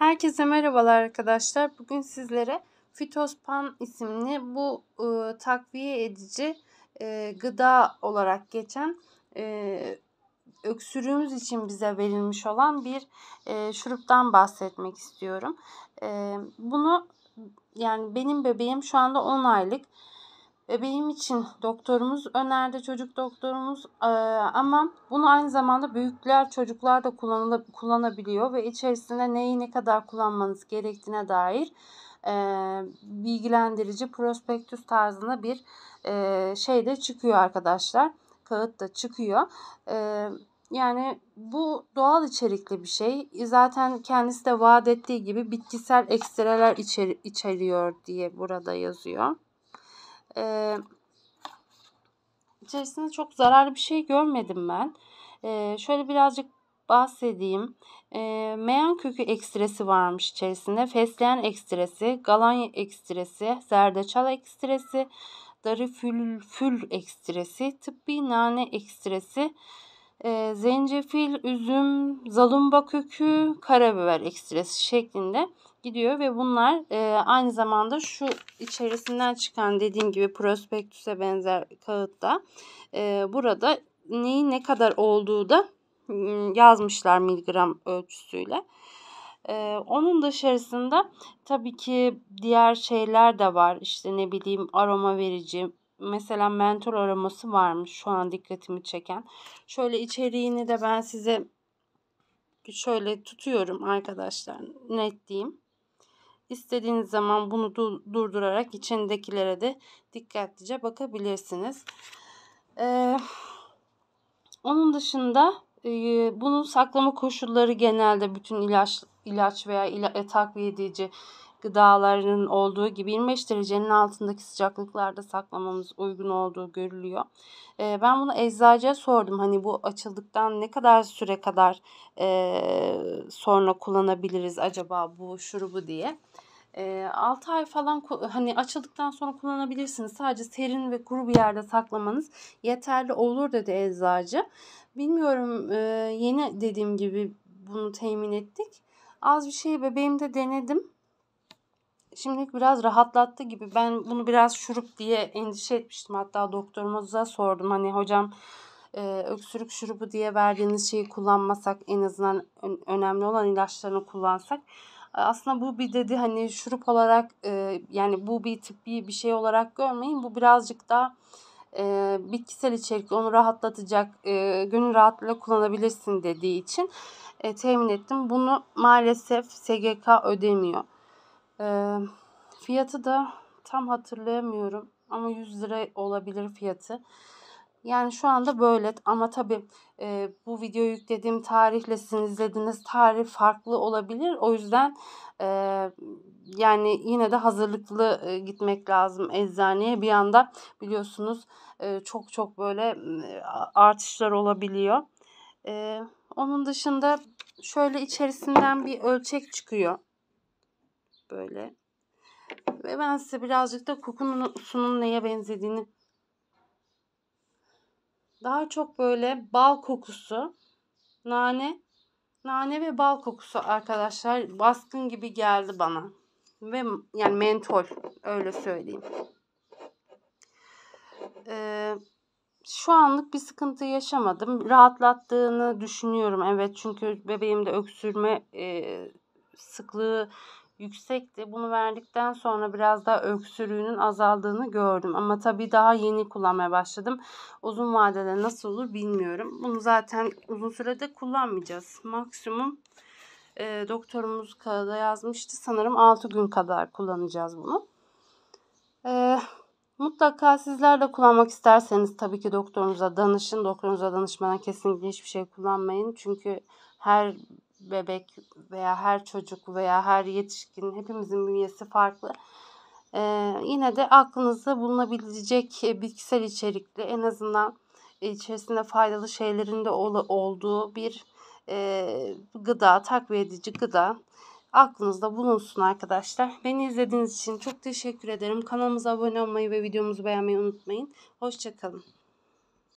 Herkese merhabalar arkadaşlar. Bugün sizlere Fitospan isimli bu takviye edici gıda olarak geçen öksürüğümüz için bize verilmiş olan bir şuruptan bahsetmek istiyorum. Bunu yani benim bebeğim şu anda 10 aylık. Bebeğim için doktorumuz önerdi, çocuk doktorumuz, ama bunu aynı zamanda büyükler, çocuklar da kullanabiliyor ve içerisinde neyi ne kadar kullanmanız gerektiğine dair bilgilendirici prospektüs tarzında bir şey de çıkıyor arkadaşlar. Kağıt da çıkıyor. Yani bu doğal içerikli bir şey. Zaten kendisi de vaat ettiği gibi bitkisel ekstreler içeriyor diye burada yazıyor. İçerisinde çok zararlı bir şey görmedim ben. Şöyle birazcık bahsedeyim. Meyan kökü ekstresi varmış içerisinde. Fesleğen ekstresi, galanya ekstresi, zerdeçal ekstresi, darifülfül ekstresi, tıbbi nane ekstresi, zencefil, üzüm, zalumba kökü, karabiber ekstresi şeklinde gidiyor ve bunlar aynı zamanda şu içerisinden çıkan dediğim gibi prospektüse benzer kağıtta burada neyin ne kadar olduğu da yazmışlar miligram ölçüsüyle. Onun dışarısında tabii ki diğer şeyler de var. İşte ne bileyim aroma verici. Mesela mentol aroması varmış şu an dikkatimi çeken. Şöyle içeriğini de ben size şöyle tutuyorum arkadaşlar. Net diyeyim. İstediğiniz zaman bunu durdurarak içindekilere de dikkatlice bakabilirsiniz. Onun dışında bunun saklama koşulları genelde bütün ilaç veya takviye edici gıdaların olduğu gibi 25 derecenin altındaki sıcaklıklarda saklamamız uygun olduğu görülüyor. Ben bunu eczacıya sordum. Hani bu açıldıktan ne kadar süre kadar sonra kullanabiliriz acaba bu şurubu diye. 6 ay falan hani açıldıktan sonra kullanabilirsiniz. Sadece serin ve kuru bir yerde saklamanız yeterli olur dedi eczacı. Bilmiyorum, yeni dediğim gibi bunu temin ettik. Az bir şey bebeğimde denedim. Şimdilik biraz rahatlattı gibi. Ben bunu biraz şurup diye endişe etmiştim. Hatta doktorumuza sordum. Hani hocam öksürük şurubu diye verdiğiniz şeyi kullanmasak en azından önemli olan ilaçlarını kullansak. Aslında bu bir dedi hani şurup olarak yani bu bir tıbbi bir şey olarak görmeyin. Bu birazcık daha bitkisel içerikli onu rahatlatacak gönül rahatlığıyla kullanabilirsin dediği için temin ettim. Bunu maalesef SGK ödemiyor. Fiyatı da tam hatırlayamıyorum ama 100 lira olabilir fiyatı. Yani şu anda böyle ama tabii bu videoyu yüklediğim tarihle sizin izlediğiniz tarih farklı olabilir. O yüzden yani yine de hazırlıklı gitmek lazım eczaneye. Bir anda biliyorsunuz çok böyle artışlar olabiliyor. Onun dışında şöyle içerisinden bir ölçek çıkıyor. Böyle. Ve ben size birazcık da kokusunun neye benzediğini, daha çok böyle bal kokusu, nane ve bal kokusu arkadaşlar baskın gibi geldi bana. Ve yani mentol öyle söyleyeyim. Şu anlık bir sıkıntı yaşamadım. Rahatlattığını düşünüyorum. Evet, çünkü bebeğimde öksürme sıklığı yüksekti. Bunu verdikten sonra biraz daha öksürüğünün azaldığını gördüm. Ama tabii daha yeni kullanmaya başladım. Uzun vadede nasıl olur bilmiyorum. Bunu zaten uzun sürede kullanmayacağız. Maksimum doktorumuz kağıda yazmıştı. Sanırım 6 gün kadar kullanacağız bunu. Mutlaka sizler de kullanmak isterseniz tabii ki doktorunuza danışın. Doktorunuza danışmadan kesinlikle hiçbir şey kullanmayın. Çünkü her bebek veya her çocuk veya her yetişkin hepimizin bünyesi farklı. Yine de aklınızda bulunabilecek bitkisel içerikli en azından içerisinde faydalı şeylerin de olduğu bir gıda, takviye edici gıda. Aklınızda bulunsun arkadaşlar. Beni izlediğiniz için çok teşekkür ederim. Kanalımıza abone olmayı ve videomuzu beğenmeyi unutmayın. Hoşça kalın.